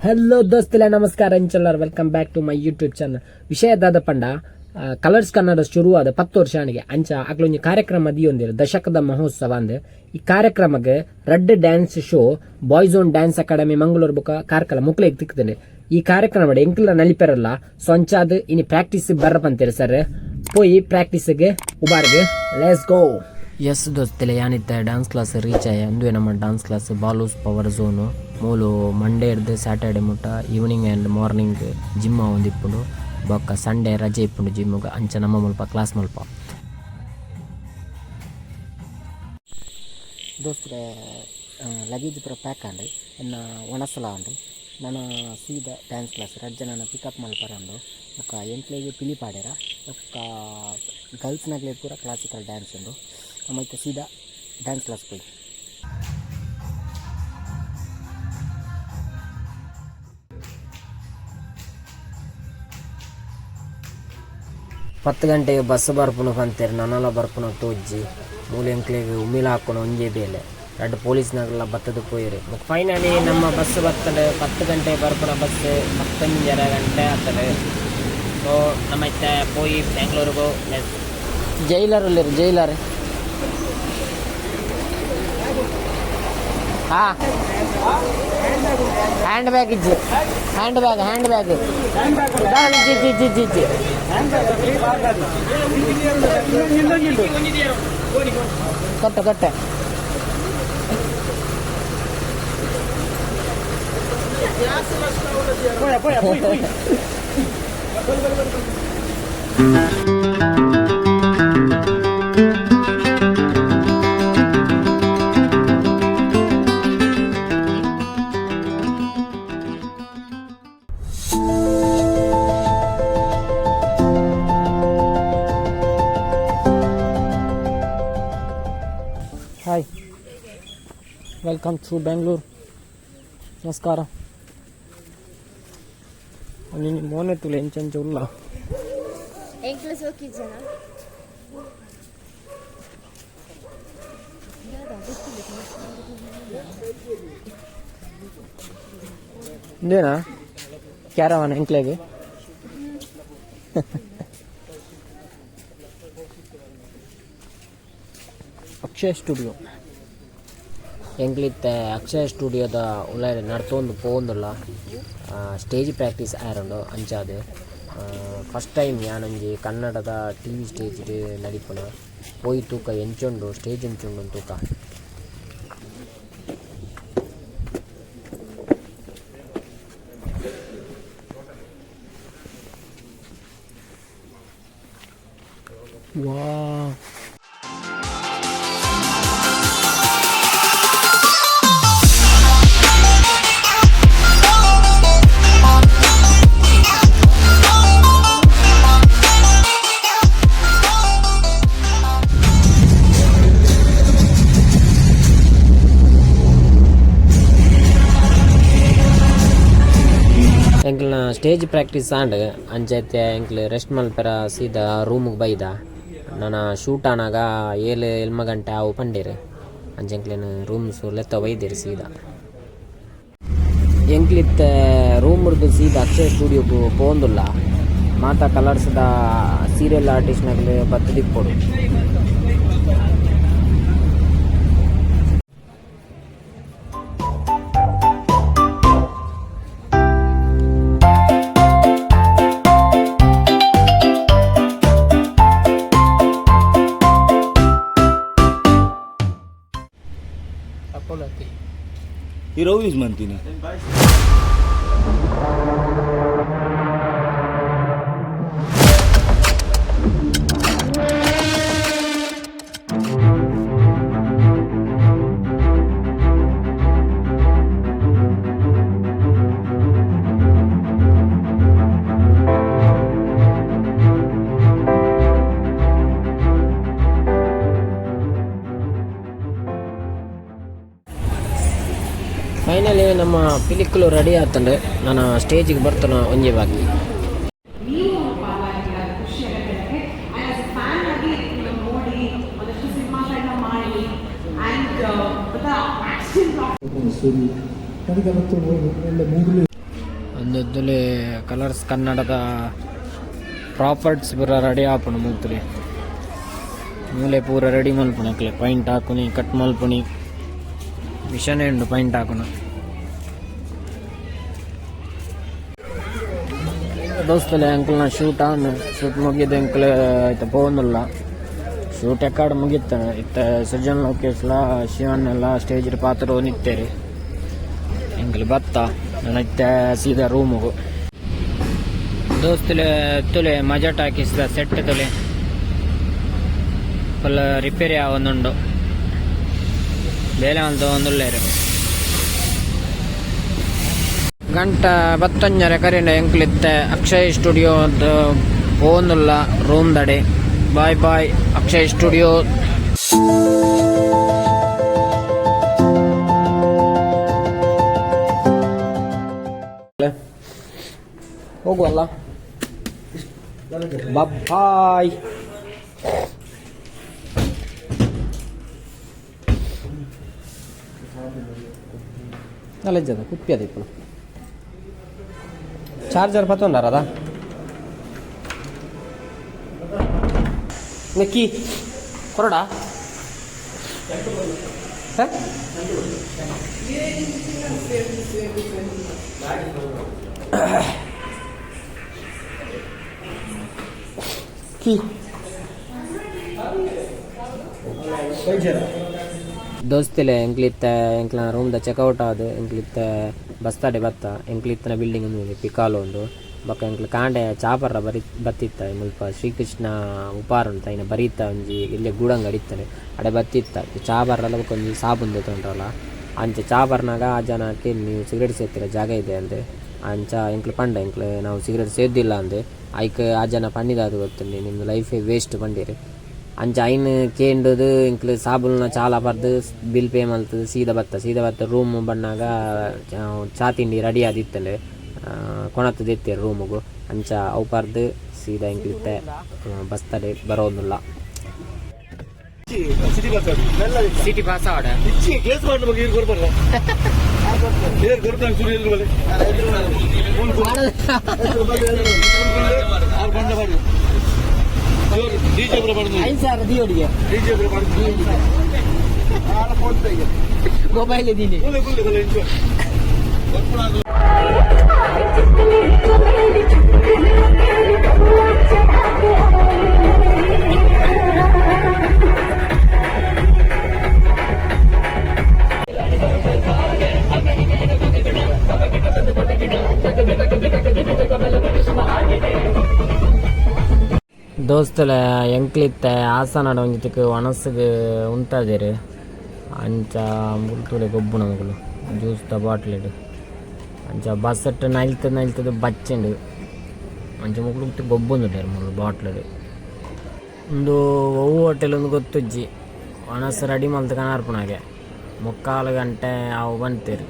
Hello ದೋಸ್ತಲೆ ನಮಸ್ಕಾರ ಇಂಚಲ್ಲರ್ welcome back to my YouTube channel. ವಿಷಯ ದಾದ ಪಂಡ ಕಲರ್ಸ್ ಕನ್ನಡ ಶುರುವಾದ 10 ವರ್ಷ ಆಣಿಗೆ ಅಂಚ ಅಕ್ಲೊಂಜಿ ಕಾರ್ಯಕ್ರಮ ದಿಯೊಂದಿರು ದಶಕದ ಮಹೋತ್ಸವ ಅಂದ್ ಈ ಕಾರ್ಯಕ್ರಮಕ್ಕೆ red dance show boys own dance academy Mangaluru ಬುಕ ಕಾರ್ಕಳ ಮುಕ್ಲೆಗ್ ತಿಕ್ತೇನೆ. ಈ ಕಾರ್ಯಕ್ರಮ ಎಂಕ್ಲ ನಲಿಪೆರಲ್ಲ ಸೊಂಚಾದ್ ಇನಿ ಪ್ರಾಕ್ಟೀಸ್ ಬರ್ರಪಂತೀರಿ ಸರ್. ಪೋಯಿ ಪ್ರಾಕ್ಟೀಸ್ಗೆ ಉಬಾರ್ಗೆ ಲೆಟ್ಸ್ ಗೋ. ಎಸ್ ದೋಸ್ತಲೆ ಯಾನಿತ್ತ ಡ್ಯಾನ್ಸ್ ಕ್ಲಾಸ್ ರೀಚ್ ಆಯ ಅಂದುವೆ ನಮ್ಮ dance class Balu's power zone ಮೂಲು ಮಂಡೇ ಹಿಡ್ದು ಸ್ಯಾಟರ್ಡೆ ಮುಟ್ಟ ಈವ್ನಿಂಗ್ ಆ್ಯಂಡ್ ಮಾರ್ನಿಂಗ್ ಜಿಮ್ ಒಂದಿಪ್ಪುಂಡು ಬೊಕ್ಕ ಸಂಡೇ ರಜೆ ಇಪ್ಪುಂಡು ಜಿಮ್ಗೆ ಅಂಚ ನಮ್ಮ ಮುಲ್ಪ ಕ್ಲಾಸ್ ಮುಲ್ಪ. ದೋಸ್ತರೆ ಲಗೇಜ್ ಪೂರ ಪ್ಯಾಕ್ ಆಂಡು ಇನ್ನ ಒಣಸಲ ಆಂಡು ನಾನು ಸೀದಾ ಡ್ಯಾನ್ಸ್ ಕ್ಲಾಸ್ ರಜ್ಜ ನಾನು ಪಿಕಪ್ ಮಲ್ಪರಂಡು ಒಕ್ಕ ಎಂಟ್ಲೆಗೆ ಪಿಲಿ ಪಾಡ್ಯಾರ ಒಕ್ಕ ಗರ್ಲ್ಸ್ನಾಗಲೇ ಪೂರ ಕ್ಲಾಸಿಕಲ್ ಡ್ಯಾನ್ಸ್ ಉಂಡು ನಮ್ಮೈತೆ ಸೀದಾ ಡ್ಯಾನ್ಸ್ ಕ್ಲಾಸ್ ಹೋಗಿ. ಗಂಟೆಗೆ ಬಸ್ ಬರ್ಪುನು ಬಂತೇರಿ ನನ್ನೆಲ್ಲ ಬರ್ಪುನ ತೋಜ್ಜಿ ಮೂಲೆ ಎಂಕ್ಲೆಗೆ ಉಮ್ಮಿಲ ಹಾಕೊಂಡು ಒಂಜೇ ಬೇಲೆ ಎರಡು ಪೊಲೀಸ್ನಾಗೆಲ್ಲ ಬತ್ತದು ಪೋಯಿರಿ. ಮತ್ತು ಫೈನಲಿ ನಮ್ಮ ಬಸ್ ಬರ್ತದೆ 10 ಗಂಟೆ ಬರ್ಪುನ ಬಸ್ 15 ಗಂಟೆ ಆಗ್ತದೆ. ಸೊ ನಮ್ಮೈತೆ ಪೋಯಿ ಬ್ಯಾಂಗ್ಳೂರಿಗೂ ಜೈಲರಲ್ಲಿರು ಜೈಲರ್ ಹಾಂ ಹ್ಯಾಂಡ್ ಬ್ಯಾಗ್ ಇಜ್ಜಿ hand bag G G G G ಕಟ್ಟೆ ಹಾಯ್ ವೆಲ್ಕಮ್ ಟು ಬ್ಯಾಂಗ್ಳೂರ್. ನಮಸ್ಕಾರ. ನೀನು ಮೋನೆ ತುಲೆ ಎಂಚಂಚ ಉಲ್ಲ ಇಂದೇನಾ ಕ್ಯಾರವಾನ ಎಂಕ್ಲೆಗೆ ಅಕ್ಷಯ ಸ್ಟುಡಿಯೋ ಎಂಕ್ಲಿತ್ತ ಅಕ್ಷಯ ಸ್ಟುಡಿಯೋದ ಉಲ್ಲ ನಡ್ತೊಂದು ಪೋಂದುಲ್ಲ ಸ್ಟೇಜ್ ಪ್ರಾಕ್ಟೀಸ್ ಆಯರುಂಡು ಅಂಚಾದು ಫಸ್ಟ್ ಟೈಮ್ ಯಾನಂಜಿ ಕನ್ನಡದ ಟಿ ವಿ ಸ್ಟೇಜ್ ನಡಿಪುನ ಪೋಯಿ ತೂಕ ಎಂಚುಂಡು ಸ್ಟೇಜ್ ಎಂಚುಂಡು ತೂಕ. ವಾ ಎಂಕ್ಲ ಸ್ಟೇಜ್ ಪ್ರಾಕ್ಟೀಸ್ ಆಂಡ್ ಅಂಚೈತೆ ಎಂಕ್ಲು ರೆಸ್ಟ್ ಮಲ್ಪೆರ ಸೀದಾ ರೂಮಿಗೆ ಬೈದ ನಾನು ಶೂಟ್ ಆನಾಗ 7 ಗಂಟೆ ಅವು ಪಂಡೇರಿ ಅಂಚೆಂಕ್ಲೇನು ರೂಮ್ಸು ಲೆತ್ತ ಒಯ್ದಿರಿ ಸೀದಾ ಎಂಕ್ಲಿತ್ತ ರೂಮ್ದು ಸೀದಾ ಅಕ್ಷಯ ಸ್ಟುಡಿಯೋಗೂ ಪೋಂದುಲ್ಲ ಮಾತಾ ಕಲರ್ಸ್ದ ಸೀರಿಯಲ್ ಆರ್ಟಿಸ್ಟ್ನಾಗಲೇ ಬತ್ತದಿಪ್ಪೊಡು. You're always Mantina. ಫೈನಲಿ ನಮ್ಮ ಪಿಲಿಕ್ಕಲು ರೆಡಿ ಆತಂದ್ರೆ ನಾನು ಸ್ಟೇಜಿಗೆ ಬರ್ತಾನೆ ಒಂಜೆ ಬಾಕಿ. ಸ್ಟೋರಿ ನನಗೆ ಅವತ್ತು ಒಳ್ಳೆ ಮೂಡಲಿ ಒಂದೊಂದಲ್ಲಿ ಕಲರ್ಸ್ ಕನ್ನಡದ ಪ್ರಾಪರ್ಟ್ಸ್ ಪೂರ ರೆಡಿ ಆಪುಣ ಮೂತ್ರಿ ಮೂಲೆ ಪೂರ ರೆಡಿ ಮಲ್ಪುಣಕ್ಲೆ ಪೈಂಟ್ ಹಾಕುನಿ ಕಟ್ ಮಲ್ಪುನಿ ಮಿಷನ್ ಉಂಡು ಪೈಂಟ್ ಹಾಕುಣ ದೋಸ್ತಲೆ ಅಂಕಲ್ನ ಶೂಟ್ ಮುಗಿದ ಅಂಕಲ್ ಆಯ್ತು ಪೋನಿಲ್ಲ ಶೂಟ್ ಎಕ್ಕಾಡು ಮುಗಿತಾನೆ ಇತ್ತ ಸಜ್ಜನ್ ಲೋಕೇಶ್ಲ ಶಿವನ್ ಎಲ್ಲ ಸ್ಟೇಜ್ ಪಾತ್ರ ನಿಂತೇರಿ ಅಂಕಲ್ ಬತ್ತ ನನ್ನ ಸೀದಾ ರೂಮುಗು ದೋಸ್ತಲೆ ತುಲೆ ಮಜಾಟ್ ಹಾಕಿಸಿದ ಸೆಟ್ ತುಲೆ ಫುಲ್ ರಿಪೇರಿ ಆವೊಂದುಂಡು ಬೇಲೆ ಒಂದು ಒಂದುಳ್ಳೇರು ಗಂಟ 12 ಕರೆಂಡ ಎಂಕ್ಲಿತ್ತೆ ಅಕ್ಷಯ್ ಸ್ಟುಡಿಯೋ ಓನುಲ್ಲ ರೂಮ್ ದಡೆ ಬಾಯ್ ಬಾಯ್ ಅಕ್ಷಯ್ ಸ್ಟುಡಿಯೋ ಹೋಗುವಲ್ಲ ಬಾಯ್ ನಲೆಜ್ಜದ ಕುಪ್ಪಿ ಅದ ఇప్పుడు ಚಾರ್ಜರ್ ಪತ್ತೊಂದಾರದ ಕೀ ಕೊರಡಾ ಕೀ ದೋಸ್ತಿಲೆ ಎಂಕ್ಲಿತ್ತ ಎಂಕ್ಲ ರೂಮ್ದ ಚೆಕ್ಔಟ್ ಆದ ಎಂಕ್ಲಿತ್ತ ಬಸ್ತಾಡೆ ಬತ್ತ ಎಂಕ್ಲಿತ್ತನ ಬಿಲ್ಡಿಂಗ್ ಒಂದು ಪಿಕಾಲು ಒಂದು ಬೊಕ್ಕ ಎಂಕ್ಲ ಕಾಂಡೆ ಚಾಪರ್ರ ಬತ್ತಿತ್ತ ಮುಲ್ಪ ಶ್ರೀಕೃಷ್ಣ ಉಪಾರ ಅಂತ ಇನ್ನು ಬರೀತ ಒಂಜಿ ಇಲ್ಲೇ ಗೂಡಂಗ ಅಡಿತ್ತಾನೆ ಅಡೆ ಬತ್ತಿತ್ತ ಚಾಪರ್ರೆಲ್ಲ ಒಂಜಿ ಸಾಬುಂದೆ ತೊಂಡ್ರಲ್ಲ ಅಂಚ ಚಾಪರ್ನಾಗ ಆ ಜನಕ್ಕೆ ನೀವು ಸಿಗರೇಟ್ ಸೇರ್ತಿರ ಜಾಗ ಇದೆ ಅಂದೆ ಅಂಚ ಎಂಕ್ಲು ಪಂಡ ಎಂಕ್ಲು ನಾವು ಸಿಗರೇಟ್ ಸೇದಿಲ್ಲ ಅಂದೆ ಐಕ್ ಆ ಜನ ಪಂಡಿದಾದು ಗೊತ್ತುಂಡೆ ನಿಮ್ದು ಲೈಫೇ ವೇಸ್ಟ್ ಪಂಡಿರಿ ಅಂಚ ಐನ್ ಕೇಂಡದು ಇಂಕ್ಲು ಸಾಬುಲ್ನ ಚಾಲ ಬರ್ದು ಬಿಲ್ ಪೇ ಮಲ್ತದು ಸೀದಾ ಬತ್ತ ರೂಮ್ ಬಣ್ಣಾಗ ಚಾ ತಿಂಡಿ ರೆಡಿ ಆದಿತ್ತಲೆ ಕೊಣತ್ತದು ಎತ್ತೇರು ರೂಮುಗು ಅಂಚ ಅವು ಪರ್ದು ಸೀದಾ ಇಂಕ್ಲಿತ್ತೆ ಬಸ್ತಡೆ ಬರೋದಿಲ್ಲ ಸಿಟಿ ಪಾಸ್ ಆಡ ಮೊಬೈಲ್ ಇದೀನಿ ದೋಸ್ತಲ ಎಂಕ್ಲಿತ್ತೆ ಆಸನಾಡ ಒಂಜಿತಕ್ಕೆ ಒಣಸ್ಗೆ ಉಂಟಾದೇರು ಅಂಚ ಮುಲ್ತುಡೆ ಗೊಬ್ಬುನ ಮಗಳು ಜ್ಯೂಸ್ ದ ಬಾಟ್ಲೆಡ್ ಅಂಚ ಬಸ್ಸಟ್ಟು ನೈಲ್ತದ ಬಚ್ಚಂಡು ಅಂಚ ಮುಗ್ಳು ಗೊಬ್ಬೊಂದುಂಡೇರು ಮೂರು ಬಾಟ್ಲೆಡ್ ಒಂದು ಒವ್ವು ಹೋಟೆಲ್ ಒಂದು ಗೊತ್ತುಜ್ಜಿ ಒಣಸ್ ರೆಡಿ ಮಲ್ತು ಕನಾರ್ಪುನಾಗೆ 3 ಗಂಟೆ ಅವು ಬಂತೇರು